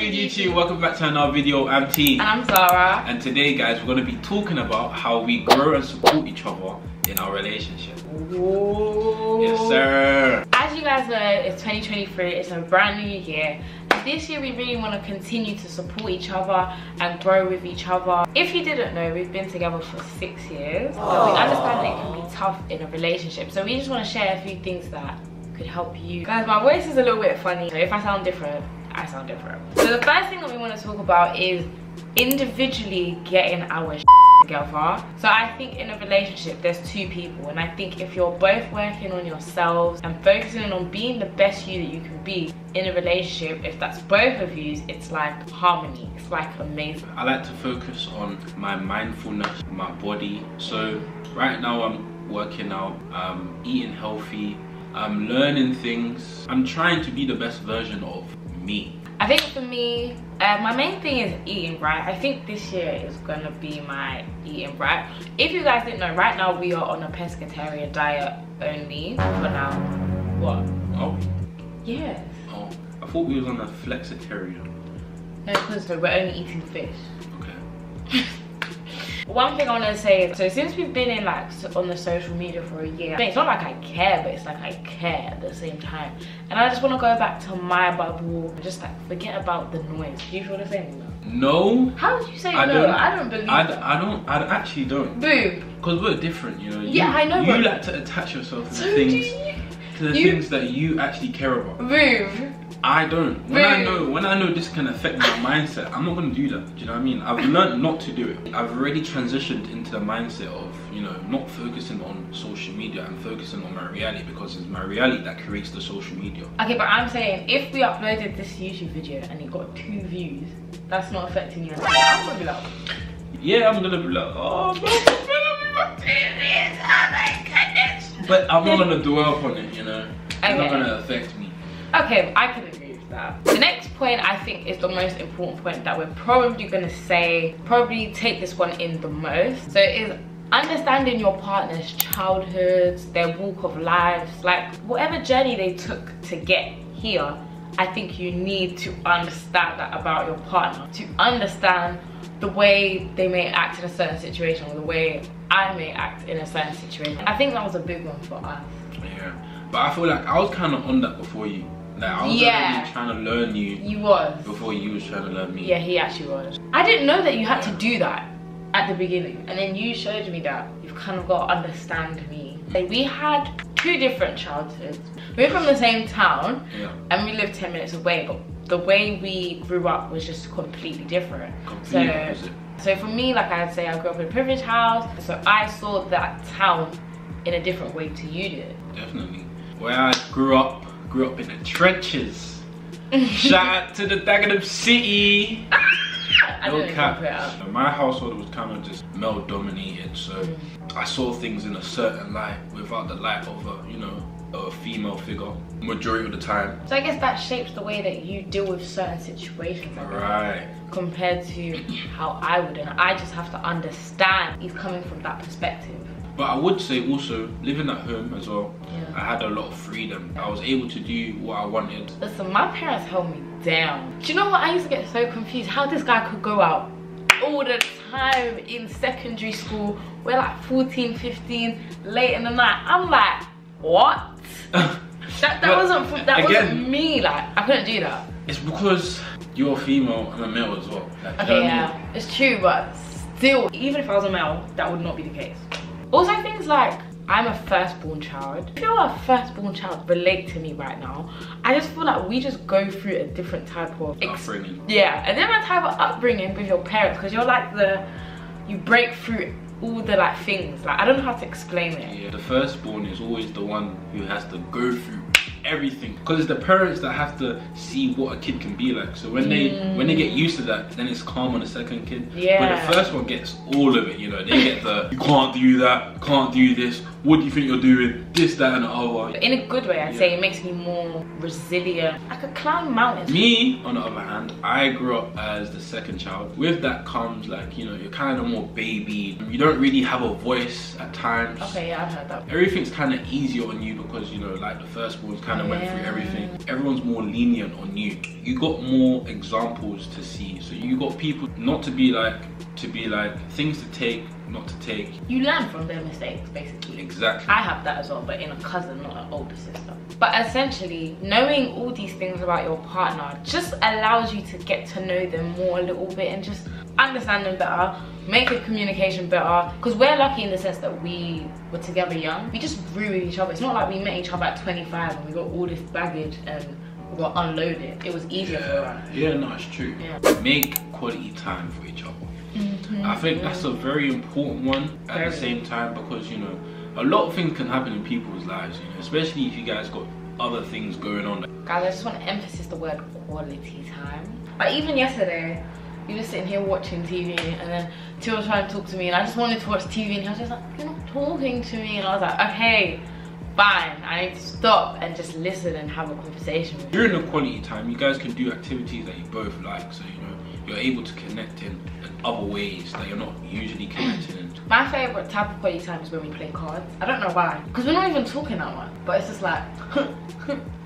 good YouTube? Welcome back to another video. I'm T. And I'm Zara. And today guys, we're going to be talking about how we grow and support each other in our relationship. Whoa. Yes sir. As you guys know, it's 2023, it's a brand new year. And this year we really want to continue to support each other and grow with each other. If you didn't know, we've been together for 6 years. But we understand that it can be tough in a relationship. So we just want to share a few things that could help you. Guys, my voice is a little bit funny. So if I sound different, I sound different. So the first thing that we want to talk about is individually getting our together. So I think in a relationship there's two people, and I think if you're both working on yourselves and focusing on being the best you that you can be in a relationship, if that's both of you, it's like harmony. It's like amazing. I like to focus on my mindfulness, my body. So right now I'm working out, I'm eating healthy, I'm learning things. I'm trying to be the best version of me. I think for me, my main thing is eating right. I think this year is gonna be my eating right. If you guys didn't know, right now we are on a pescatarian diet only for now. What? Oh. Yes. Oh. I thought we was on a flexitarian. No, because we're only eating fish. Okay. One thing I want to say is, so since we've been in like on the social media for a year, it's not like I care, but it's like I care at the same time. And I just want to go back to my bubble and just like forget about the noise. Do you feel the same? No. How would you say no? I don't believe that. I actually don't. Boo. Because we're different, you know. Yeah, I know. You like to attach yourself to the things that you actually care about. Boo. I don't. When I know this can affect my mindset, I'm not gonna do that. Do you know what I mean? I've learned not to do it. I've already transitioned into the mindset of, you know, not focusing on social media and focusing on my reality, because it's my reality that creates the social media. Okay, but I'm saying if we uploaded this YouTube video and it got 2 views, that's not affecting you. I'm gonna be like, yeah, I'm gonna be like, oh, but I'm not gonna dwell upon it, you know. It's not gonna affect me. Okay, I can agree with that. The next point I think is the most important point that we're probably gonna say, probably take this one in the most. So it is understanding your partner's childhoods, their walk of lives, like whatever journey they took to get here. I think you need to understand that about your partner, to understand the way they may act in a certain situation or the way I may act in a certain situation. I think that was a big one for us. Yeah, but I feel like I was kind of on that before you. Like, I was already trying to learn you. You was. Before you was trying to learn me. Yeah, he actually was. I didn't know that you had to do that at the beginning. And then you showed me that you've kind of got to understand me. Like, we had 2 different childhoods. We were from the same town, and we lived 10 minutes away, but the way we grew up was just completely different. Completely opposite. So for me, like I'd say, I grew up in a privileged house, so I saw that town in a different way to you did. Definitely. Where I grew up in the trenches. Shout out to the Dagenham City. No cap. My household was kind of just male dominated, so I saw things in a certain light without the light of a, you know, a female figure majority of the time. So I guess that shapes the way that you deal with certain situations, right, compared to how I would, and I just have to understand he's coming from that perspective. But I would say also, living at home as well, I had a lot of freedom. I was able to do what I wanted. Listen, my parents held me down. Do you know what? I used to get so confused how this guy could go out all the time in secondary school. We're like 14, 15, late in the night. I'm like, what? that wasn't me. Like, I couldn't do that. It's because you're a female, I'm a male as well. Like, okay, yeah, it's true, but still, even if I was a male, that would not be the case. Also, things like, I'm a firstborn child. If you're a firstborn child, relate to me right now. I just feel like we just go through a different type of upbringing. Yeah, a different type of upbringing with your parents, because you're like you break through all the like things. Like, I don't know how to explain it. Yeah, the firstborn is always the one who has to go through everything, because it's the parents that have to see what a kid can be like. So when they get used to that, then it's calm on the second kid. Yeah. But the first one gets all of it, you know. They get the, you can't do that, can't do this, what do you think you're doing? This, that, and the other. But in a good way, I'd say it makes me more resilient. I could climb mountains. Me, on the other hand, I grew up as the second child. With that comes like, you know, you're kind of more baby. You don't really have a voice at times. Okay, yeah, I've heard that. Everything's kind of easier on you because, you know, like the firstborns kind of went through everything. Everyone's more lenient on you. You got more examples to see. So you got people not to be like, things to take, not to take. You learn from their mistakes, basically. Exactly. I have that as well, but in a cousin, not an older sister. But essentially, knowing all these things about your partner just allows you to get to know them more a little bit and just understand them better, make your communication better. Because we're lucky in the sense that we were together young. We just grew with each other. It's not like we met each other at 25 and we got all this baggage and we got unloaded. It was easier for us. Yeah, no, it's true. Yeah. Make quality time for each other. I think that's a very important one at the same time, because, you know, a lot of things can happen in people's lives, you know, especially if you guys got other things going on. Guys, I just want to emphasize the word quality time. Like even yesterday, we were sitting here watching TV and then Tia was trying to talk to me and I just wanted to watch TV and he was just like, you're not talking to me. And I was like, okay, fine, I need to stop and just listen and have a conversation with you. During the quality time, you guys can do activities that you both like, so, you know, you're able to connect in other ways that you're not usually connecting in. My favourite type of quality time is when we play cards. I don't know why, because we're not even talking that much, but it's just like,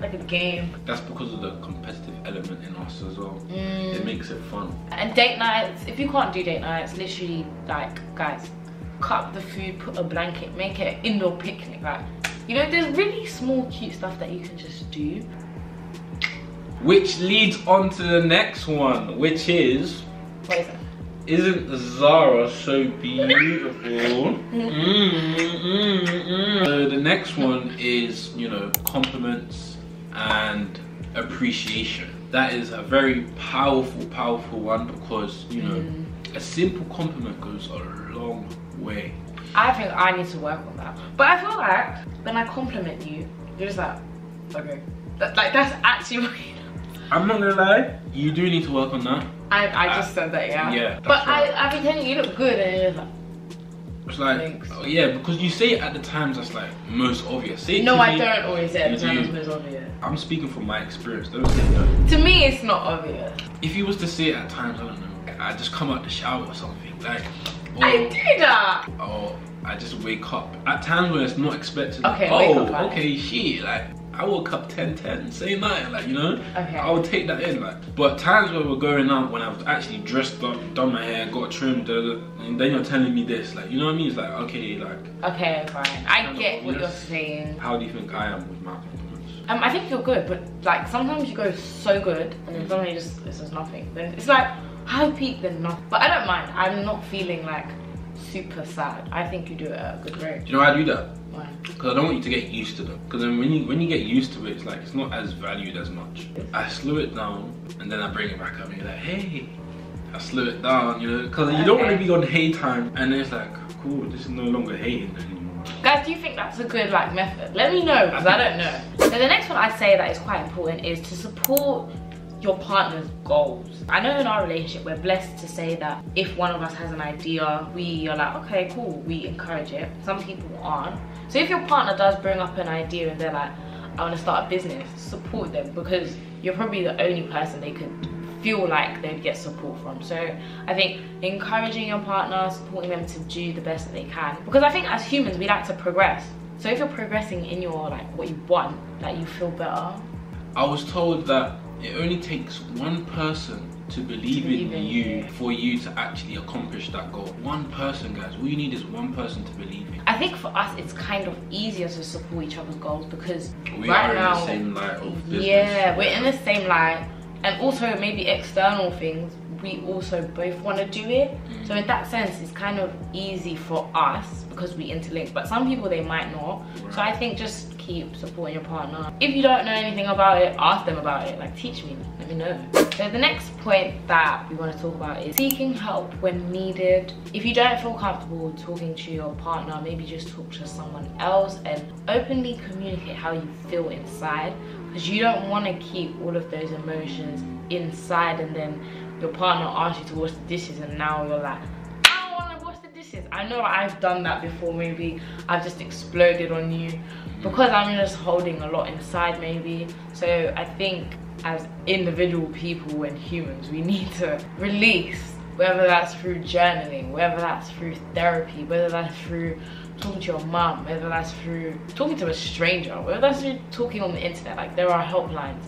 like a game. That's because of the competitive element in us as well. It makes it fun. And date nights, if you can't do date nights, literally like, guys, cut up the food, put a blanket, make it an indoor picnic. Like, you know, there's really small cute stuff that you can just do. Which leads on to the next one, which is... What is that? Isn't Zara so beautiful? So the next one is, you know, compliments and appreciation. That is a very powerful one, because, you know, a simple compliment goes a long way. I think I need to work on that. But I feel like when I compliment you, you're just like, okay. Like that's actually what you know. I'm not gonna lie, you do need to work on that. I just said that, yeah. Yeah. But right. I've been telling you, you look good, and you're like, it's like, oh, yeah, because you say it at the times that's like most obvious. Say it no, to I me, don't always say it at the times most obvious. I'm speaking from my experience, don't say no. To me, it's not obvious. If you was to say it at times, I don't know, I just come out the shower or something, like, or, I do that! Or I just wake up. At times when it's not expected, okay, like, oh, wake up, okay, shit, like, I woke up 10:10, same night, like, you know? Okay. I would take that in, like. But times where we're going out, when I've actually dressed up, done my hair, got trimmed, and then you're telling me this, like, you know what I mean? It's like, okay, like. Okay, fine. I get what you're saying. How do you think I am with my compliments? I think you're good, but like sometimes you go so good, and then suddenly just this is nothing. Then it's like high peak, then nothing. But I don't mind. I'm not feeling like super sad. I think you do it at a good rate. Do you know why I do that? Why? Because I don't want you to get used to them. Because then when you get used to it, it's like it's not as valued as much. I slow it down and then I bring it back up and you're like, hey, I slow it down, you know, because you don't want to be on hay time and then it's like, cool, this is no longer haying anymore. Guys, do you think that's a good like method? Let me know, because I don't know. So the next one I'd say that is quite important is to support your partner's goals. I know in our relationship we're blessed to say that if one of us has an idea, we are like, okay, cool, we encourage it. Some people aren't. So if your partner does bring up an idea and they're like, I want to start a business, support them, because you're probably the only person they could feel like they'd get support from. So I think encouraging your partner, supporting them to do the best that they can, because I think as humans we like to progress. So if you're progressing in your like what you want, like you feel better. I was told that it only takes one person to believe in you for you to actually accomplish that goal. One person, guys. All you need is one person to believe in. I think for us it's kind of easier to support each other's goals because we right are now, in the same light of business. Yeah, we're in the same light, and also maybe external things we also both want to do it. So in that sense it's kind of easy for us because we interlink, but some people they might not. Right. So I think just keep supporting your partner. If you don't know anything about it, ask them about it. Like, teach me, let me know. So the next point that we want to talk about is seeking help when needed. If you don't feel comfortable talking to your partner, maybe just talk to someone else and openly communicate how you feel inside, because you don't want to keep all of those emotions inside and then your partner asks you to wash the dishes and now you're like, I don't want to wash the dishes. releases. I know I've done that before. Maybe I've just exploded on you because I'm just holding a lot inside maybe. So I think as individual people and humans, we need to release, whether that's through journaling, whether that's through therapy, whether that's through talking to your mum, whether that's through talking to a stranger, whether that's through talking on the internet. Like, there are helplines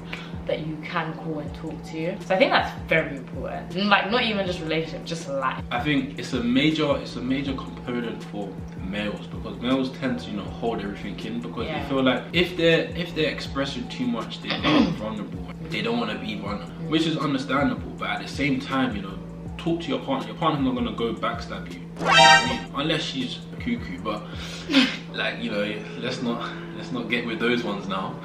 that you can call and talk to. So I think that's very important. Like, not even just relationship, just life. I think it's a major component for males, because males tend to, you know, hold everything in, because they feel like if they're expressing too much, they're not vulnerable. They don't want to be vulnerable, which is understandable. But at the same time, you know, talk to your partner. Your partner's not gonna go backstab you. You know what I mean? Unless she's a cuckoo. But like, you know, let's not get with those ones now.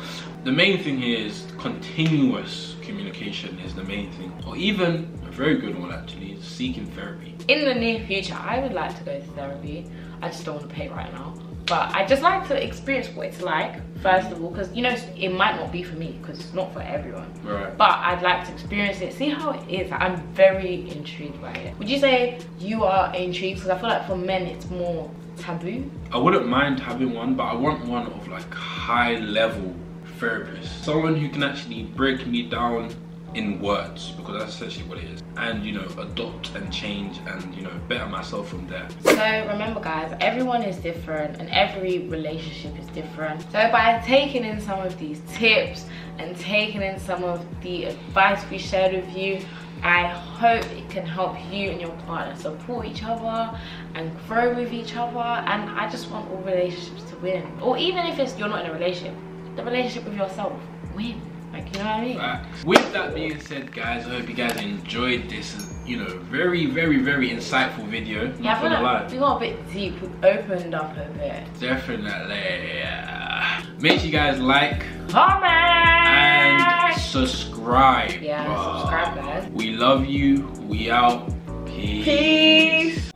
The main thing here is continuous communication is the main thing, or even a very good one actually is seeking therapy. In the near future, I would like to go to therapy. I just don't want to pay right now. But I just like to experience what it's like, first of all, because, you know, it might not be for me, because it's not for everyone. Right. But I'd like to experience it, see how it is. I'm very intrigued by it. Would you say you are intrigued? Because I feel like for men, it's more taboo. I wouldn't mind having one, but I want one of like high level therapist. Someone who can actually break me down in words, because that's essentially what it is, and, you know, adopt and change and, you know, better myself from there. So remember guys, everyone is different and every relationship is different. So by taking in some of these tips and taking in some of the advice we shared with you, I hope it can help you and your partner support each other and grow with each other. And I just want all relationships to win, or even if you're not in a relationship, the relationship with yourself, win. Like, you know what I mean? With that being said, guys, I hope you guys enjoyed this, you know, very insightful video. Yeah, I feel like we got a bit deep, we opened up a bit. Definitely. Make sure you guys like, comment, and subscribe. Yeah, subscribe guys. We love you. We out. Peace.